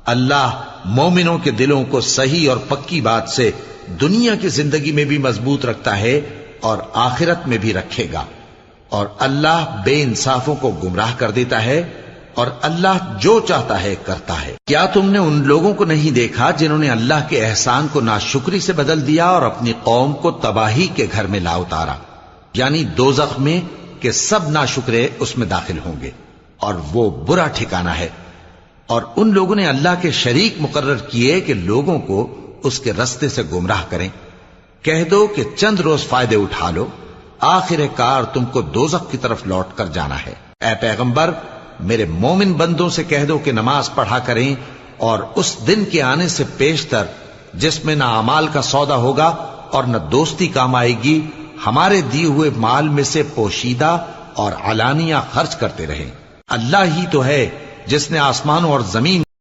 اللہ مومنوں کے دلوں کو صحیح اور پکی بات سے دنیا کی زندگی میں بھی مضبوط رکھتا ہے اور آخرت میں بھی رکھے گا، اور اللہ بے انصافوں کو گمراہ کر دیتا ہے، اور اللہ جو چاہتا ہے کرتا ہے۔ کیا تم نے ان لوگوں کو نہیں دیکھا جنہوں نے اللہ کے احسان کو ناشکری سے بدل دیا اور اپنی قوم کو تباہی کے گھر میں لا اتارا، یعنی دوزخ میں، کہ سب ناشکرے اس میں داخل ہوں گے اور وہ برا ٹھکانہ ہے۔ اور ان لوگوں نے اللہ کے شریک مقرر کیے کہ لوگوں کو اس کے رستے سے گمراہ کریں۔ کہہ دو کہ چند روز فائدے اٹھا لو، آخر کار تم کو دوزخ کی طرف لوٹ کر جانا ہے۔ اے پیغمبر، میرے مومن بندوں سے کہہ دو کہ نماز پڑھا کریں، اور اس دن کے آنے سے پیشتر جس میں نہ اعمال کا سودا ہوگا اور نہ دوستی کام آئے گی، ہمارے دیے ہوئے مال میں سے پوشیدہ اور علانیہ خرچ کرتے رہیں۔ اللہ ہی تو ہے جس نے آسمانوں اور زمین